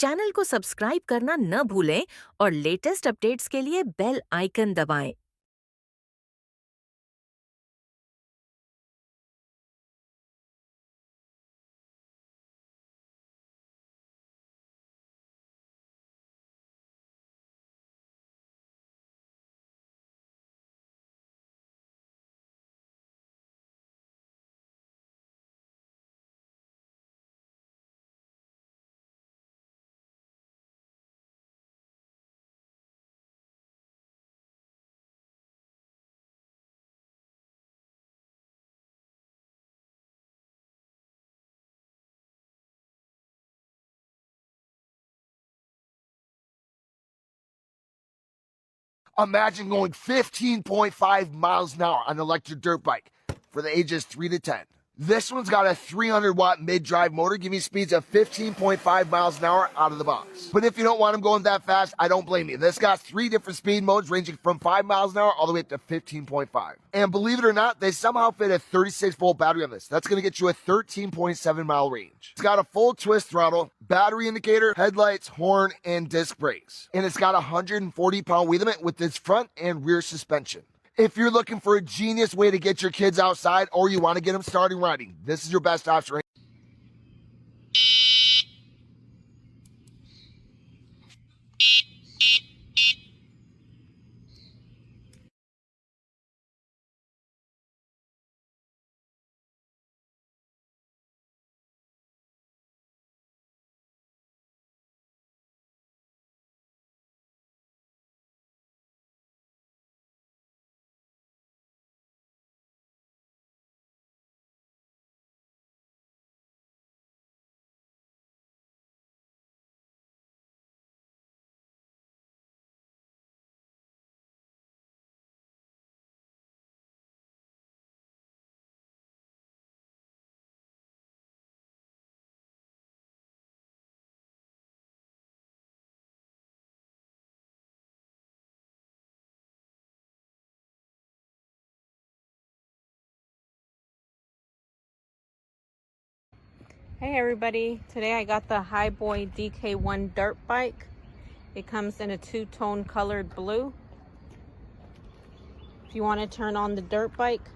Channel को subscribe करना न भूलें और लेटेस्ट अपडेट्स के लिए बेल आइकन दबाएं। Imagine going 15.5 miles an hour on an electric dirt bike for the ages 3 to 10. This one's got a 300-watt mid-drive motor, giving you speeds of 15.5 miles an hour out of the box. But if you don't want them going that fast, I don't blame you. This got 3 different speed modes ranging from 5 miles an hour all the way up to 15.5. And believe it or not, they somehow fit a 36-volt battery on this. That's going to get you a 13.7-mile range. It's got a full twist throttle, battery indicator, headlights, horn, and disc brakes. And it's got a 140-pound weight limit with its front and rear suspension. If you're looking for a genius way to get your kids outside or you want to get them starting riding, this is your best option. Hey everybody, today I got the Highboy DK1 dirt bike. It comes in a two-tone colored blue. If you want to turn on the dirt bike,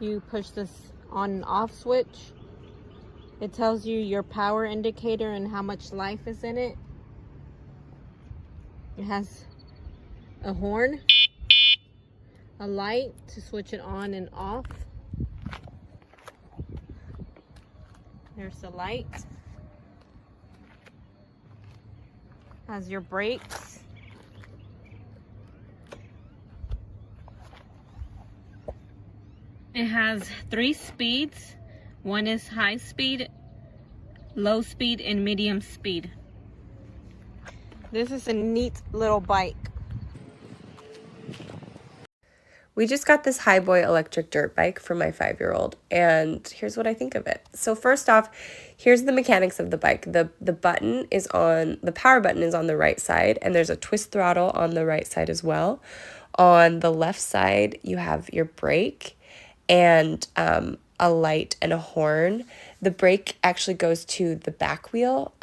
you push this on and off switch. It tells you your power indicator and how much life is in it. It has a horn, a light to switch it on and off. There's the light. Has your brakes. It has 3 speeds. One is high speed, low speed, and medium speed. This is a neat little bike. We just got this Highboy electric dirt bike for my 5-year-old, and here's what I think of it. So first off, here's the mechanics of the bike. The button is on, the power button is on the right side, and there's a twist throttle on the right side as well. On the left side, you have your brake and a light and a horn. The brake actually goes to the back wheel,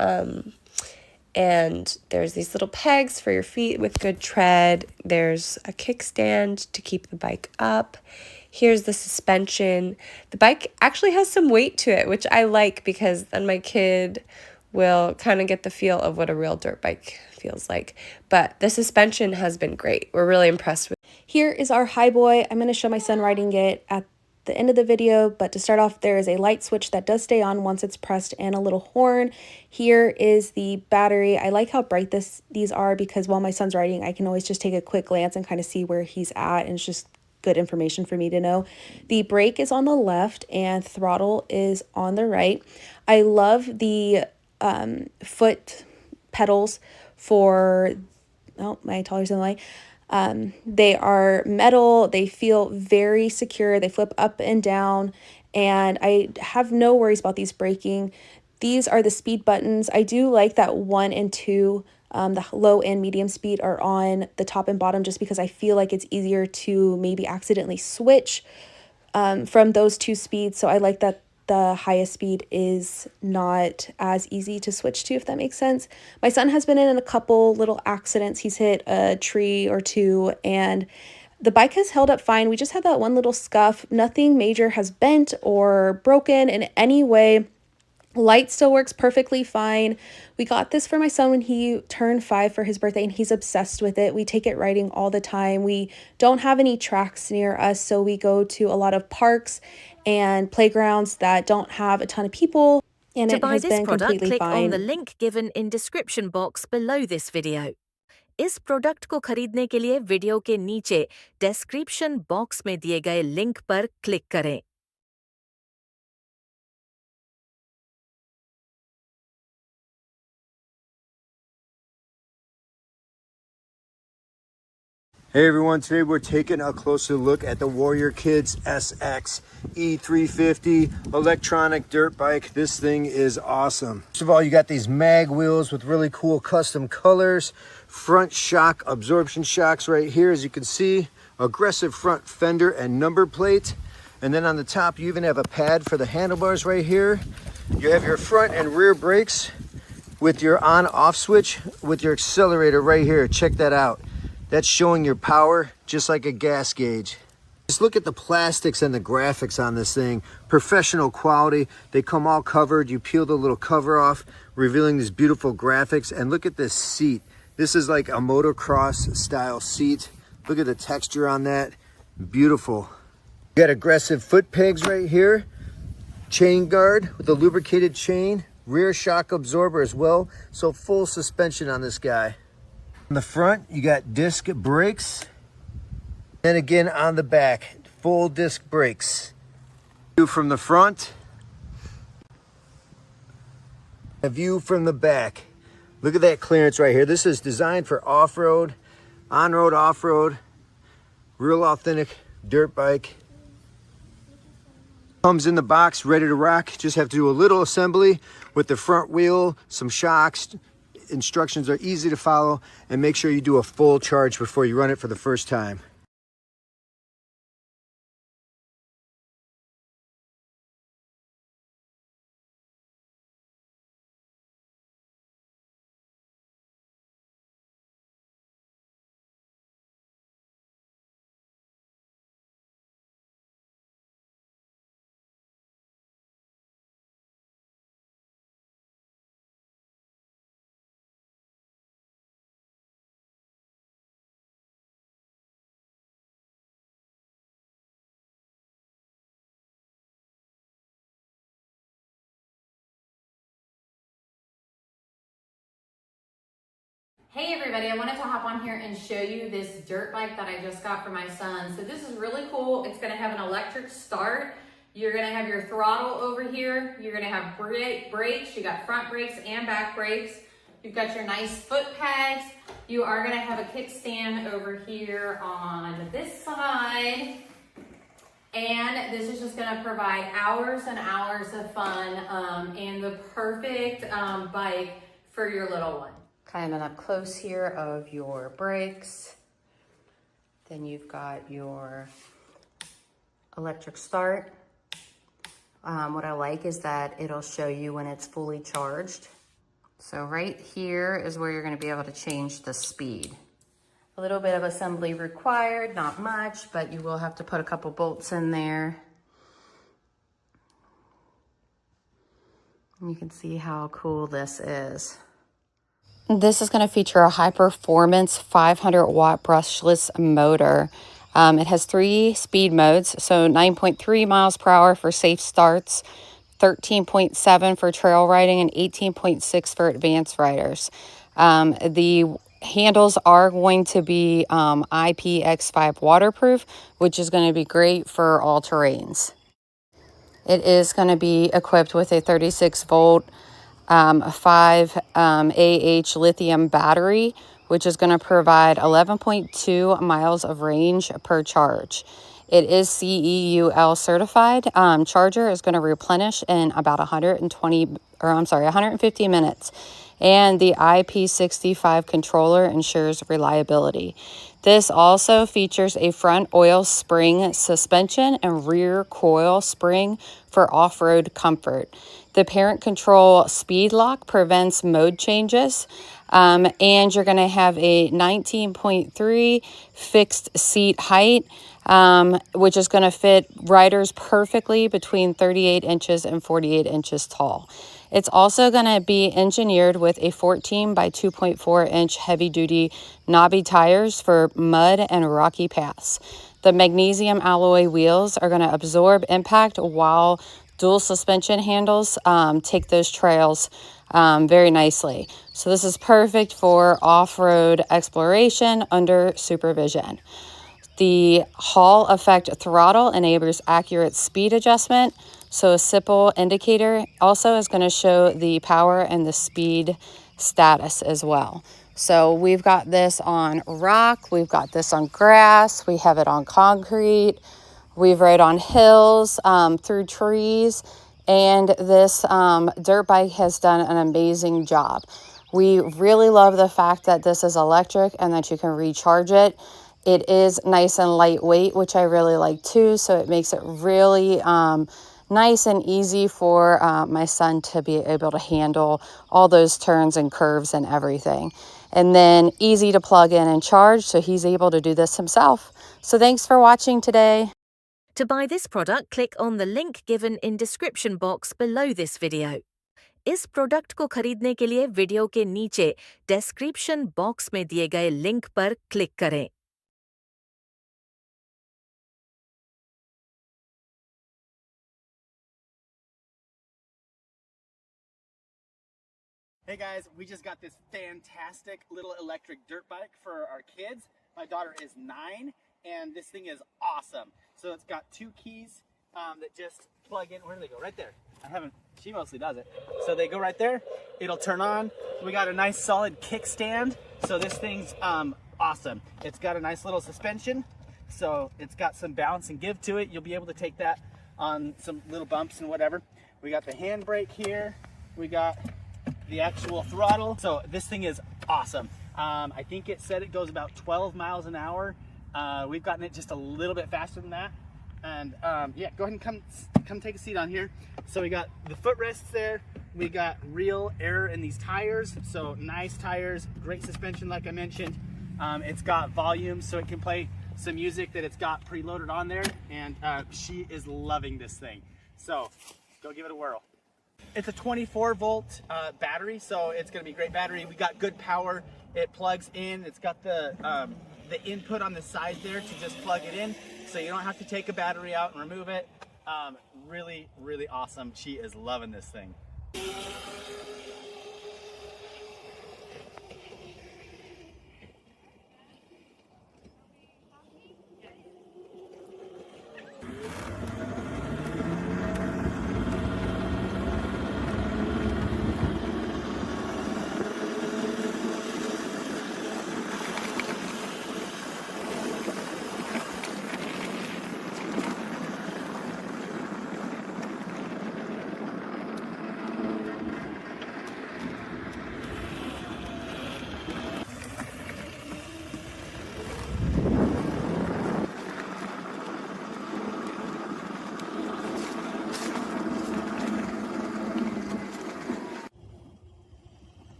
and there's these little pegs for your feet with good tread. There's a kickstand to keep the bike up. Here's the suspension. The bike actually has some weight to it, which I like because then my kid will kind of get the feel of what a real dirt bike feels like. But the suspension has been great. We're really impressed with it. Here is our Highboy. I'm going to show my son riding it at the end of the video, but to start off, there is a light switch that does stay on once it's pressed and a little horn. Here is the battery. I like how bright these are because while my son's riding, I can always just take a quick glance and kind of see where he's at, and it's just good information for me to know. The brake is on the left and throttle is on the right. I love the foot pedals for, oh, my toller's in the way. They are metal, they feel very secure, they flip up and down, and I have no worries about these braking. These are the speed buttons. I do like that 1 and 2, the low and medium speed are on the top and bottom just because I feel like it's easier to maybe accidentally switch from those 2 speeds. So I like that the highest speed is not as easy to switch to, if that makes sense. My son has been in a couple little accidents. He's hit a tree or two, and the bike has held up fine. We just had that one little scuff. Nothing major has bent or broken in any way. Light still works perfectly fine. We got this for my son when he turned 5 for his birthday, and he's obsessed with it. We take it riding all the time. We don't have any tracks near us, so we go to a lot of parks and playgrounds that don't have a ton of people, and To it buy has this been product, completely click on the fine. link given in description box below this video. इस product को खरीदने के लिए video के नीचे description box में दिए गए लिंक पर क्लिक करें। Hey everyone, today we're taking a closer look at the Warrior Kids SX E350 electronic dirt bike. This thing is awesome. First of all, you got these mag wheels with really cool custom colors, front shock absorption shocks right here, as you can see, aggressive front fender and number plate. And then on the top, you even have a pad for the handlebars right here. You have your front and rear brakes with your on-off switch with your accelerator right here. Check that out. That's showing your power just like a gas gauge. Just look at the plastics and the graphics on this thing. Professional quality. They come all covered. You peel the little cover off, revealing these beautiful graphics. And look at this seat. This is like a motocross style seat. Look at the texture on that. Beautiful. You got aggressive foot pegs right here. Chain guard with a lubricated chain. Rear shock absorber as well. So full suspension on this guy. On the front, you got disc brakes. And again on the back, full disc brakes. View from the front. A view from the back. Look at that clearance right here. This is designed for off-road, on-road, off-road. Real authentic dirt bike. Comes in the box, ready to rock. Just have to do a little assembly with the front wheel, some shocks. Instructions are easy to follow, and make sure you do a full charge before you run it for the first time. Hey everybody, I wanted to hop on here and show you this dirt bike that I just got for my son. So this is really cool. It's gonna have an electric start. You're gonna have your throttle over here. You're gonna have brakes. You got front brakes and back brakes. You've got your nice foot pegs. You are gonna have a kickstand over here on this side. And this is just gonna provide hours and hours of fun and the perfect bike for your little one. Kind of up close here of your brakes. Then you've got your electric start. What I like is that it'll show you when it's fully charged. So right here is where you're going to be able to change the speed. A little bit of assembly required, not much, but you will have to put a couple bolts in there. And you can see how cool this is. This is going to feature a high-performance 500-watt brushless motor. It has 3 speed modes, so 9.3 miles per hour for safe starts, 13.7 for trail riding, and 18.6 for advanced riders. The handles are going to be IPX5 waterproof, which is going to be great for all terrains. It is going to be equipped with a 36-volt 5 AH lithium battery, which is going to provide 11.2 miles of range per charge. It is CEUL certified. Charger is going to replenish in about 150 minutes. and the IP65 controller ensures reliability. This also features a front oil spring suspension and rear coil spring for off-road comfort. The parent control speed lock prevents mode changes, and you're going to have a 19.3 fixed seat height, which is going to fit riders perfectly between 38 inches and 48 inches tall. It's also going to be engineered with a 14 by 2.4 inch heavy duty knobby tires for mud and rocky paths. The magnesium alloy wheels are going to absorb impact while dual suspension handles take those trails very nicely. So this is perfect for off-road exploration under supervision. The Hall effect throttle enables accurate speed adjustment. So a simple indicator also is going to show the power and the speed status as well. So we've got this on rock, we've got this on grass, we have it on concrete, we've rode on hills, through trees, and this dirt bike has done an amazing job. We really love the fact that this is electric and that you can recharge it. It is nice and lightweight, which I really like too, so it makes it really nice and easy for my son to be able to handle all those turns and curves and everything. And then easy to plug in and charge, so he's able to do this himself. So thanks for watching today. To buy this product, click on the link given in description box below this video. इस product को खरीदने के लिए video के नीचे description box में दिए गए लिंक पर क्लिक करें। Hey guys, we just got this fantastic little electric dirt bike for our kids. My daughter is 9 and this thing is awesome. So it's got 2 keys that just plug in. Where do they go? Right there. She mostly does it. So they go right there. It'll turn on. We got a nice solid kickstand. So this thing's awesome. It's got a nice little suspension. So it's got some bounce and give to it. You'll be able to take that on some little bumps and whatever. We got the handbrake here. We got the actual throttle. So this thing is awesome. I think it said it goes about 12 miles an hour. We've gotten it just a little bit faster than that. And yeah, go ahead and come take a seat on here. So we got the footrests there. We got real air in these tires. So nice tires, great suspension like I mentioned. It's got volume so it can play some music that it's got preloaded on there. And she is loving this thing. So go give it a whirl. It's a 24 volt battery, so it's going to be a great battery. We got good power. It plugs in. It's got the input on the side there to just plug it in, so you don't have to take a battery out and remove it. Really, really awesome. She is loving this thing.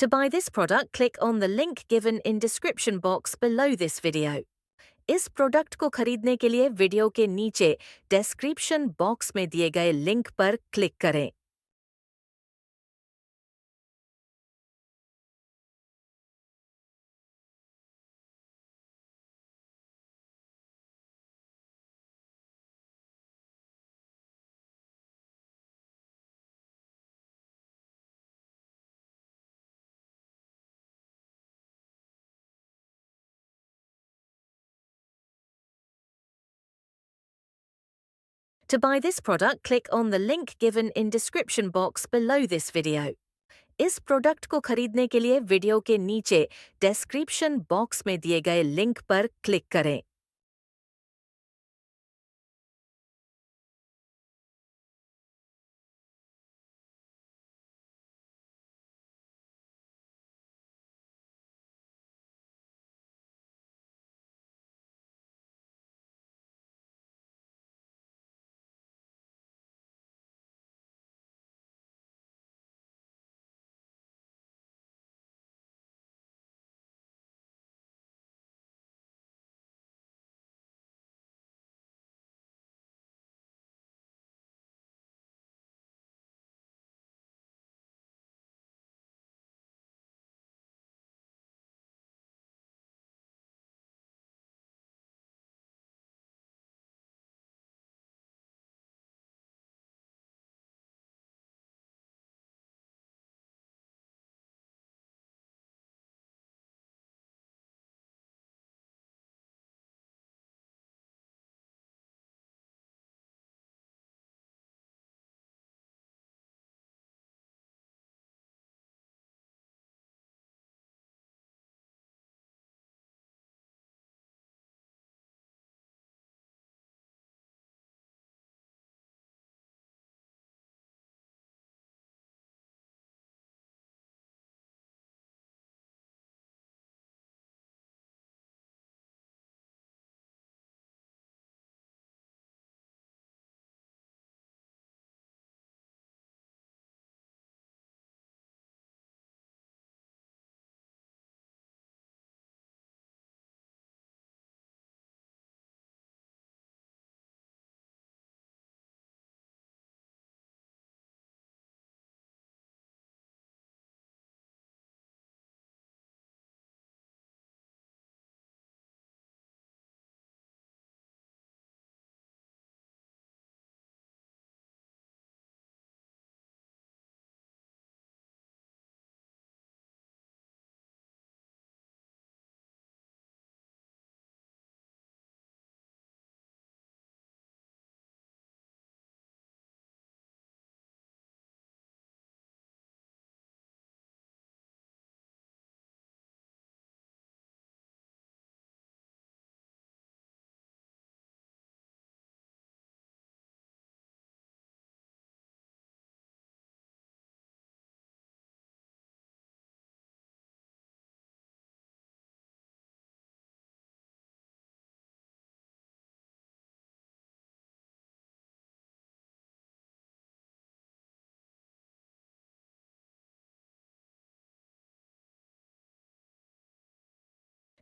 To buy this product, click on the link given in description box below this video. इस product को खरीदने के लिए video के नीचे description box में दिए गए लिंक पर क्लिक करें। To buy this product, click on the link given in description box below this video. इस प्रोडक्ट को खरीदने के लिए वीडियो के नीचे डिस्क्रिप्शन बॉक्स में दिए गए लिंक पर क्लिक करें।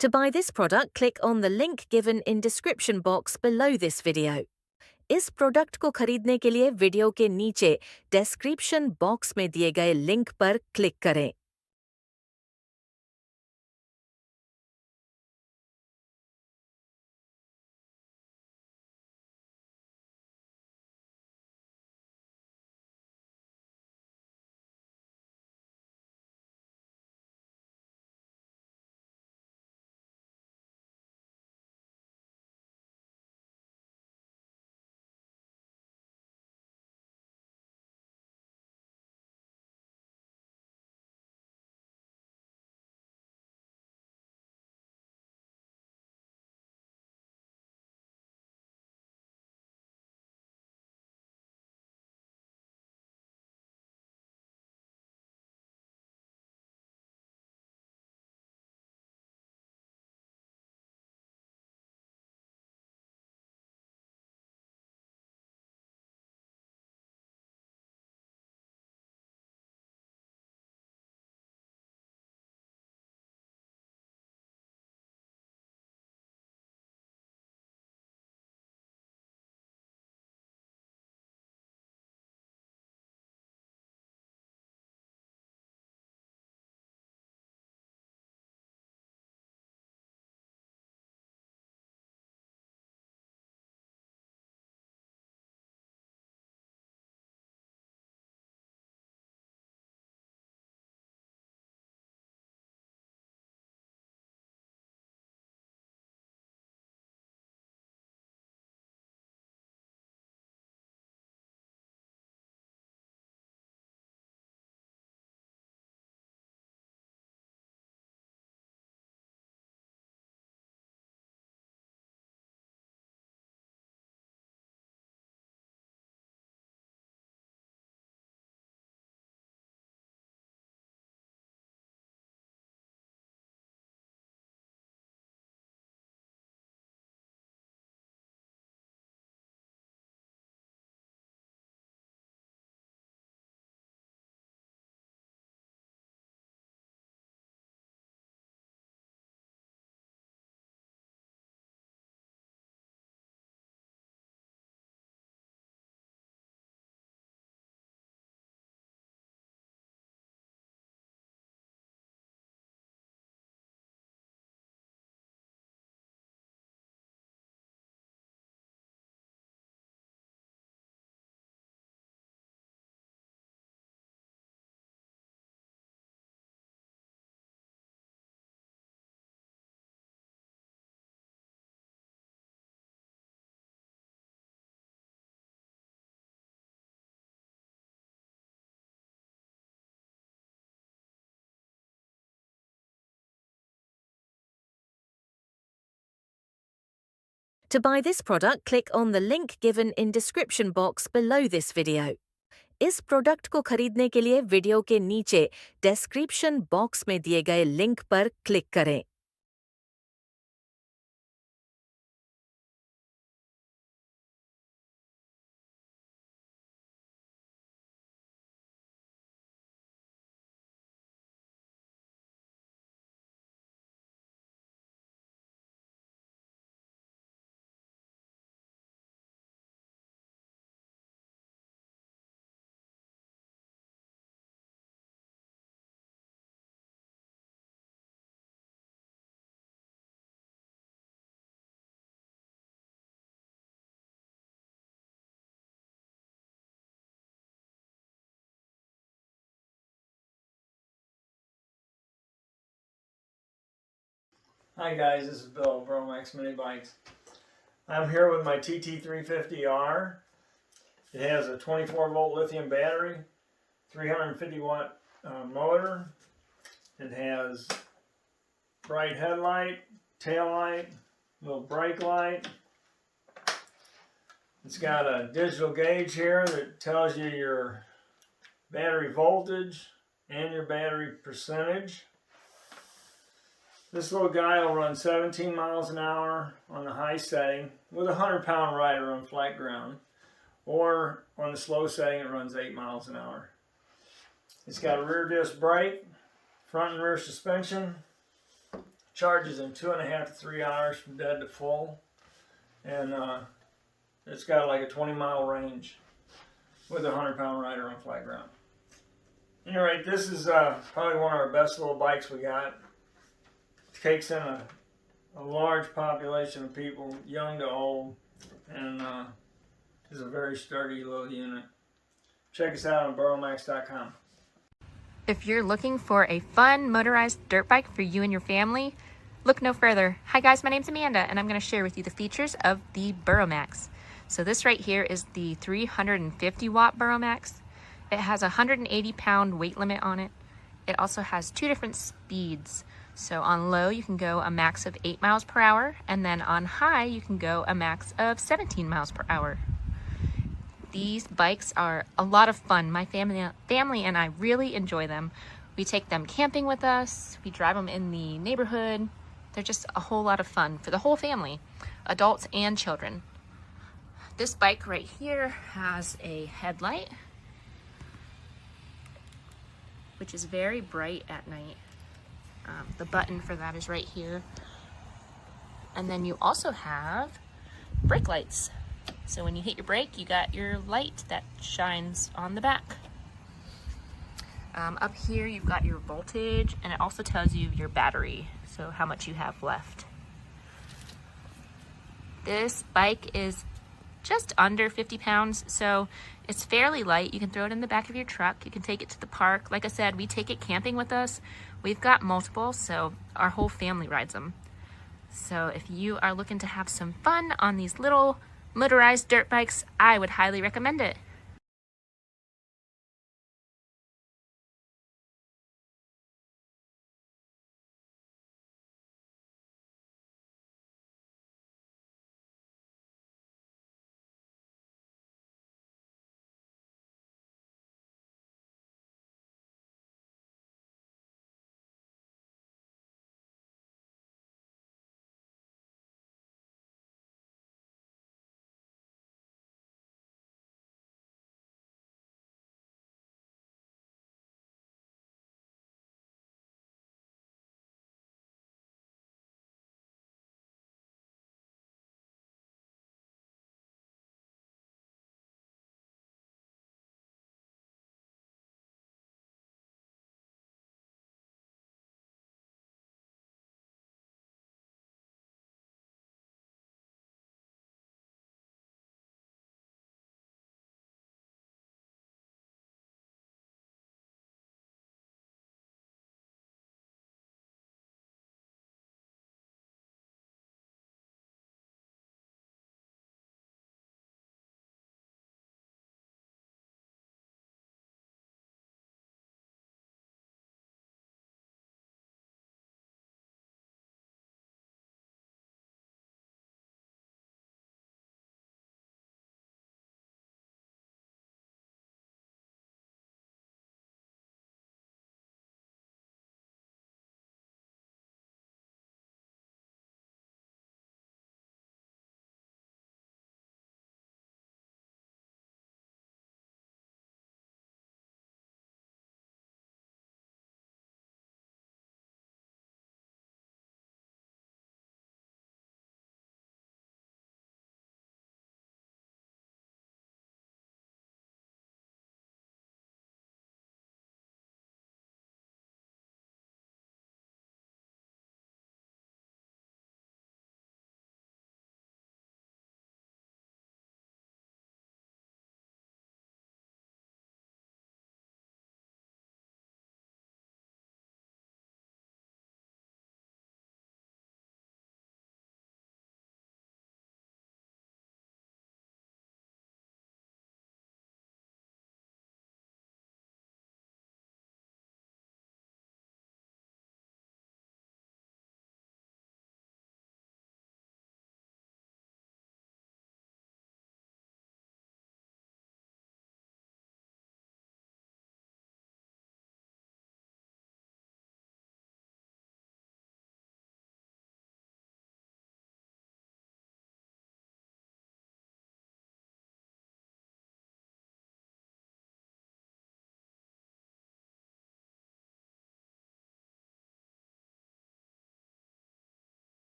To buy this product, click on the link given in description box below this video. इस प्रोडक्ट को खरीदने के लिए वीडियो के नीचे डिस्क्रिप्शन बॉक्स में दिए गए लिंक पर क्लिक करें। To buy this product, click on the link given in description box below this video. इस प्रोडक्ट को खरीदने के लिए वीडियो के नीचे डिस्क्रिप्शन बॉक्स में दिए गए लिंक पर क्लिक करें। Hi guys, this is Bill, Bromax Mini Bikes. I'm here with my TT350R. It has a 24 volt lithium battery, 350 watt motor. It has bright headlight, tail light, little brake light. It's got a digital gauge here that tells you your battery voltage and your battery percentage. This little guy will run 17 miles an hour on the high setting with a 100-pound rider on flat ground, or on the slow setting it runs 8 miles an hour. It's got a rear disc brake, front and rear suspension, charges in 2.5 to 3 hours from dead to full, and it's got like a 20-mile range with a 100-pound rider on flat ground. Anyway, this is probably one of our best little bikes we got. Takes in a large population of people, young to old, and is a very sturdy little unit. Check us out on burrowmax.com. If you're looking for a fun motorized dirt bike for you and your family, look no further. Hi guys, my name's Amanda, and I'm going to share with you the features of the BurrowMax. So this right here is the 350 watt BurrowMax. It has a 180-pound weight limit on it. It also has 2 different speeds. So on low, you can go a max of 8 miles per hour, and then on high, you can go a max of 17 miles per hour. These bikes are a lot of fun. My family and I really enjoy them. We take them camping with us. We drive them in the neighborhood. They're just a whole lot of fun for the whole family, adults and children. This bike right here has a headlight, which is very bright at night. The button for that is right here. And then you also have brake lights. So when you hit your brake, you got your light that shines on the back. Up here, you've got your voltage, and it also tells you your battery, so how much you have left. This bike is just under 50 pounds, so it's fairly light. You can throw it in the back of your truck. You can take it to the park. Like I said, we take it camping with us. We've got multiple, so our whole family rides them. So if you are looking to have some fun on these little motorized dirt bikes, I would highly recommend it.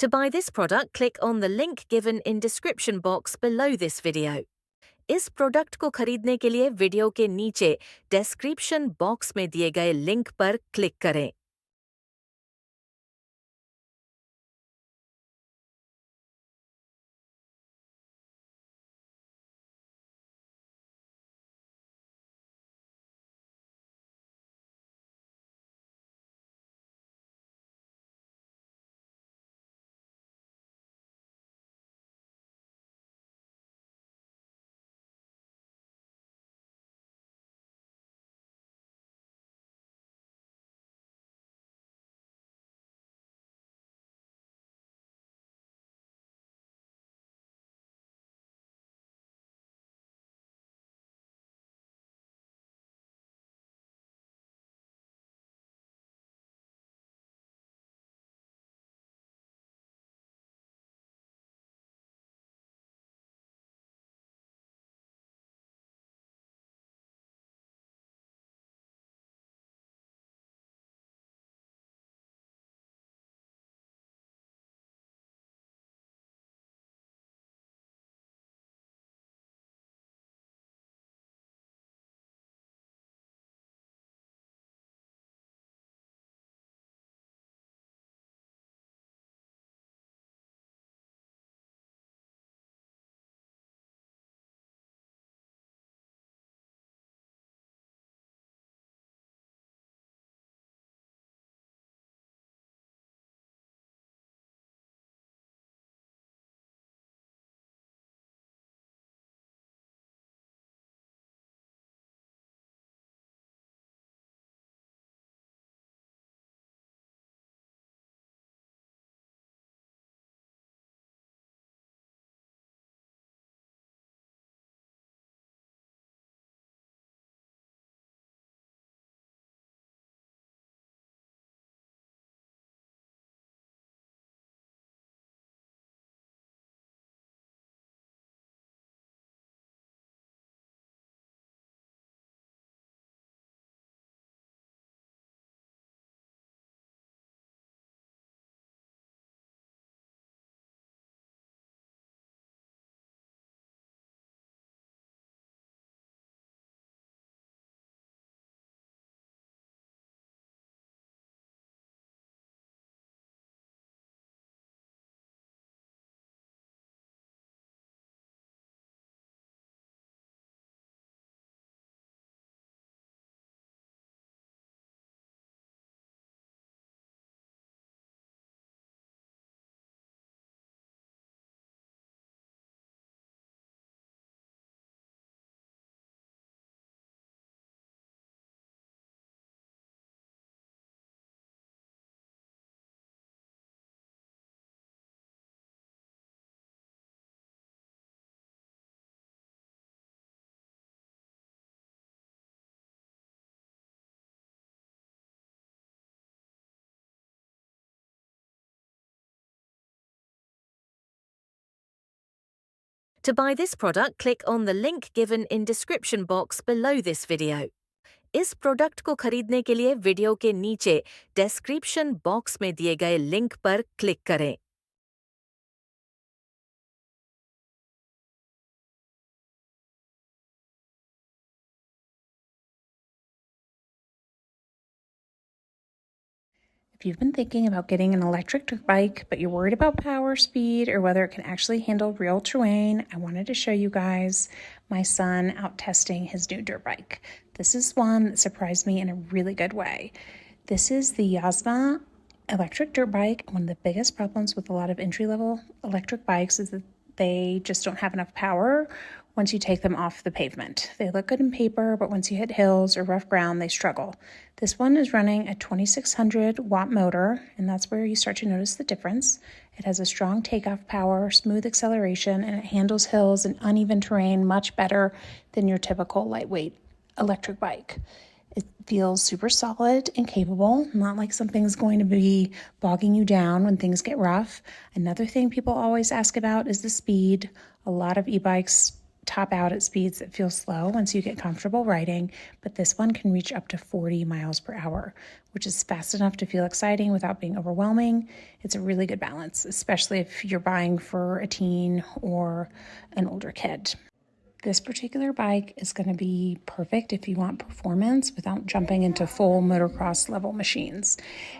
To buy this product, click on the link given in description box below this video. इस product को खरीदने के लिए video के नीचे description box में दिए गए लिंक पर क्लिक करें। To buy this product, click on the link given in description box below this video. इस प्रोडक्ट को खरीदने के लिए वीडियो के नीचे डिस्क्रिप्शन बॉक्स में दिए गए लिंक पर क्लिक करें। If you've been thinking about getting an electric dirt bike, but you're worried about power, speed, or whether it can actually handle real terrain, I wanted to show you guys my son out testing his new dirt bike. This is one that surprised me in a really good way. This is the Yasma electric dirt bike. One of the biggest problems with a lot of entry-level electric bikes is that they just don't have enough power once you take them off the pavement. They look good in paper, but once you hit hills or rough ground, they struggle. This one is running a 2600 watt motor, and that's where you start to notice the difference. It has a strong takeoff power, smooth acceleration, and it handles hills and uneven terrain much better than your typical lightweight electric bike. It feels super solid and capable, not like something's going to be bogging you down when things get rough. Another thing people always ask about is the speed. A lot of e-bikes top out at speeds that feel slow once you get comfortable riding, but this one can reach up to 40 miles per hour, which is fast enough to feel exciting without being overwhelming. It's a really good balance, especially if you're buying for a teen or an older kid. This particular bike is going to be perfect if you want performance without jumping into full motocross level machines.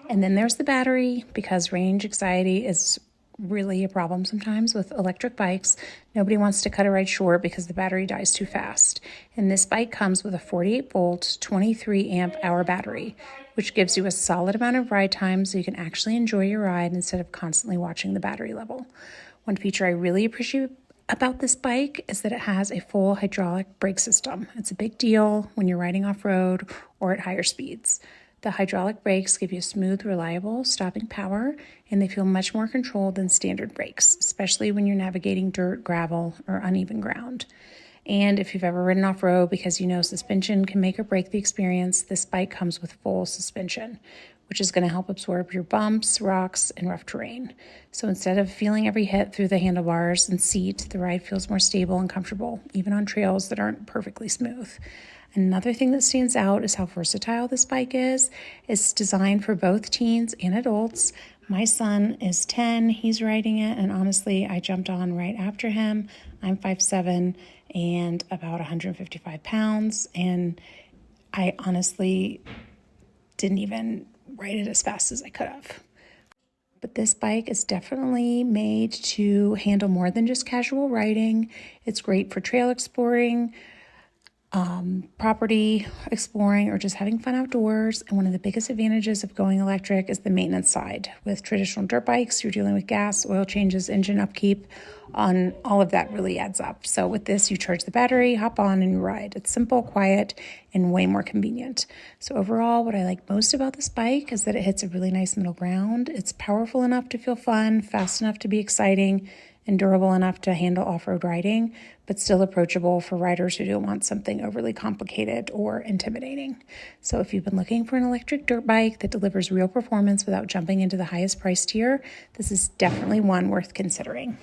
And then there's the battery, because range anxiety is really a problem sometimes with electric bikes. Nobody wants to cut a ride short because the battery dies too fast. And this bike comes with a 48 volt, 23 amp hour battery, which gives you a solid amount of ride time so you can actually enjoy your ride instead of constantly watching the battery level. One feature I really appreciate about this bike is that it has a full hydraulic brake system. It's a big deal when you're riding off-road or at higher speeds. The hydraulic brakes give you smooth, reliable stopping power, and they feel much more controlled than standard brakes, especially when you're navigating dirt, gravel, or uneven ground. And if you've ever ridden off-road, because you know suspension can make or break the experience, this bike comes with full suspension, which is going to help absorb your bumps, rocks, and rough terrain. So instead of feeling every hit through the handlebars and seat, the ride feels more stable and comfortable, even on trails that aren't perfectly smooth. Another thing that stands out is how versatile this bike is. It's designed for both teens and adults. My son is 10, he's riding it, and honestly, I jumped on right after him. I'm 5'7" and about 155 pounds, and I honestly didn't even ride it as fast as I could have. But this bike is definitely made to handle more than just casual riding. It's great for trail exploring, property exploring, or just having fun outdoors. And one of the biggest advantages of going electric is the maintenance side. With traditional dirt bikes, you're dealing with gas, oil changes, engine upkeep, on all of that really adds up. So with this, you charge the battery, hop on, and you ride. It's simple, quiet, and way more convenient. So overall, what I like most about this bike is that it hits a really nice middle ground. It's powerful enough to feel fun, fast enough to be exciting, and durable enough to handle off-road riding, but still approachable for riders who don't want something overly complicated or intimidating. So if you've been looking for an electric dirt bike that delivers real performance without jumping into the highest price tier, this is definitely one worth considering.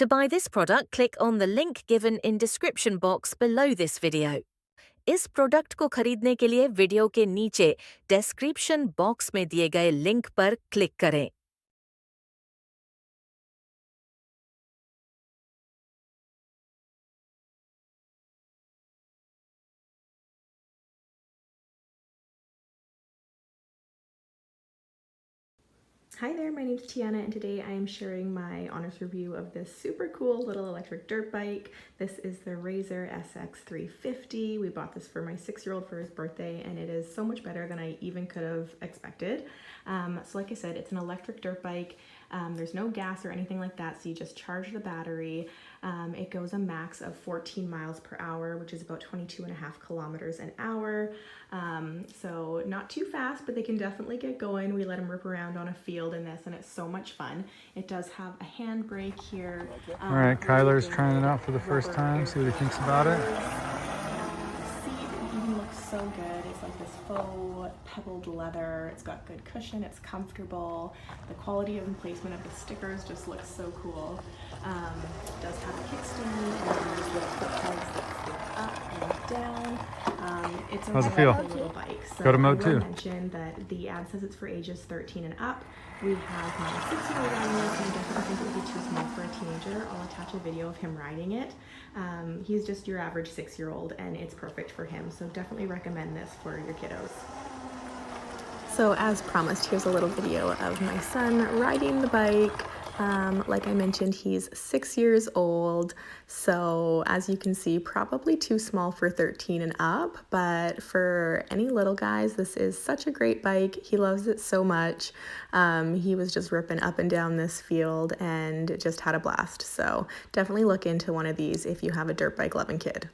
To buy this product, click on the link given in description box below this video. इस product को खरीदने के लिए video के नीचे description box में दिए गए लिंक पर क्लिक करें। Hi there, my name is Tiana and today I am sharing my honest review of this super cool little electric dirt bike. This is the Razor SX350. We bought this for my 6-year-old for his birthday and it is so much better than I even could have expected. So like I said, it's an electric dirt bike. There's no gas or anything like that, so you just charge the battery. It goes a max of 14 miles per hour, which is about 22.5 kilometers an hour. So not too fast, but they can definitely get going. We let them rip around on a field in this and it's so much fun. It does have a handbrake here. All right, Kyler's trying it out for the first time, see what he thinks about it. The seat even looks so good. It's like this faux pebbled leather. It's got good cushion, it's comfortable. The quality of placement of the stickers just looks so cool. It does have a kickstand and there's little foot pegs that stick up and down. It's a How's it feel? really cool little bike. So Go to Moto I will 2. mention that the ad says it's for ages 13 and up. We have my 6-year-old riding this and I definitely think it would be too small for a teenager. I'll attach a video of him riding it. He's just your average 6-year-old and it's perfect for him. So definitely recommend this for your kiddos. So as promised, here's a little video of my son riding the bike. Like I mentioned, he's 6 years old, so as you can see, probably too small for 13 and up, but for any little guys, this is such a great bike. He loves it so much. He was just ripping up and down this field and just had a blast, so definitely look into one of these if you have a dirt bike loving kid.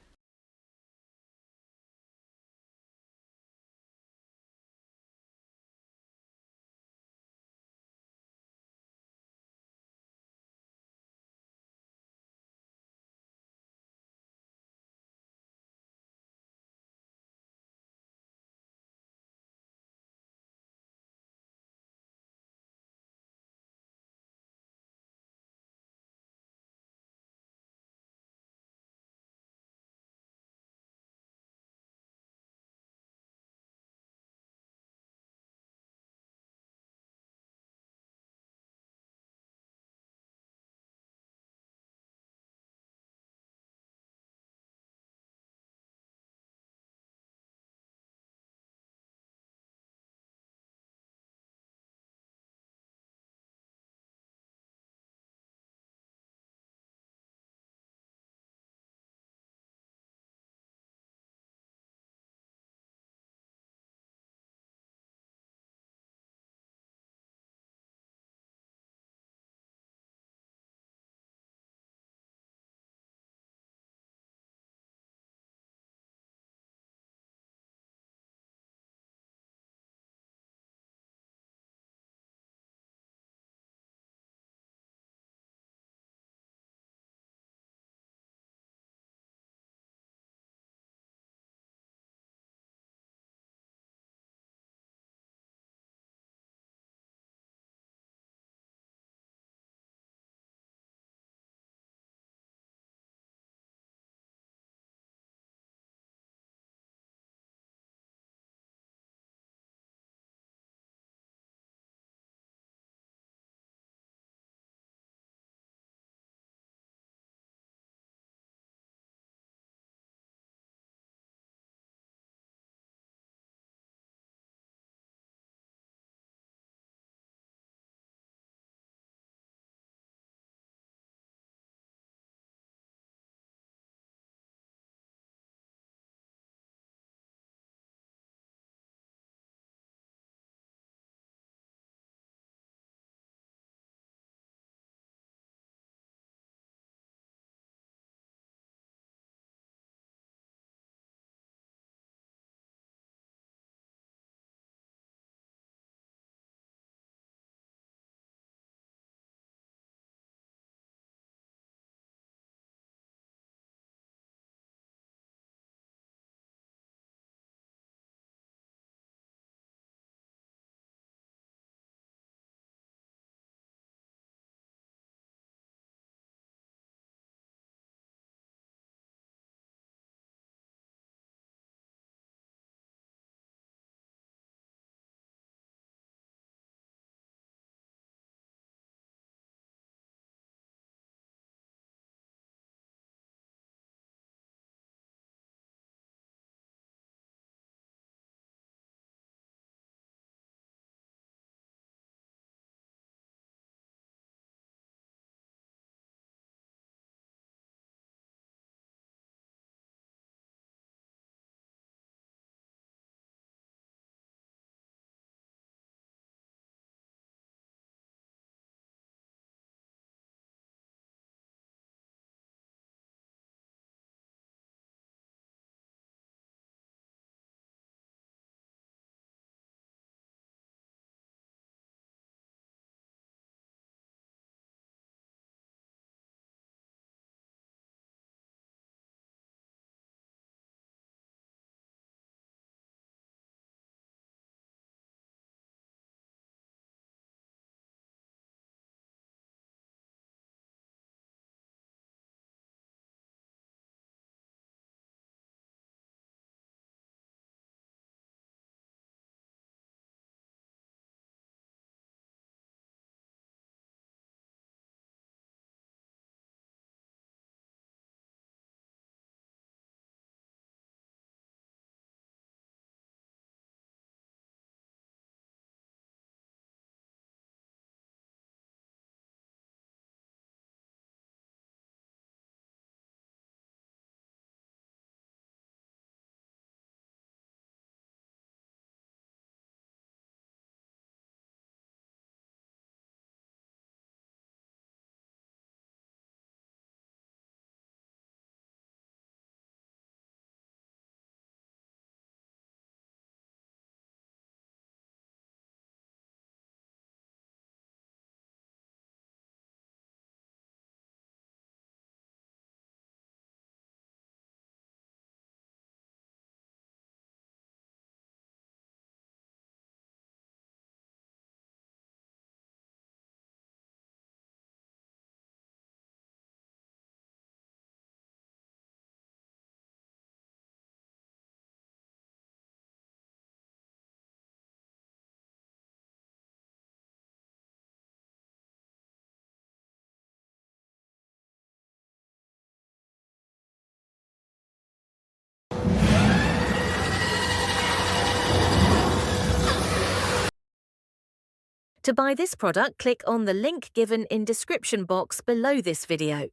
To buy this product, click on the link given in description box below this video.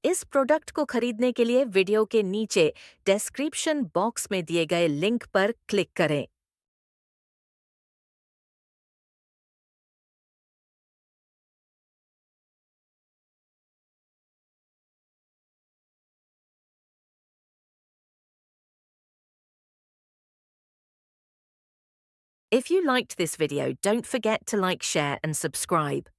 इस product को खरीदने के लिए video के नीचे description box में दिए गए लिंक पर क्लिक करें। If you liked this video, don't forget to like, share and subscribe.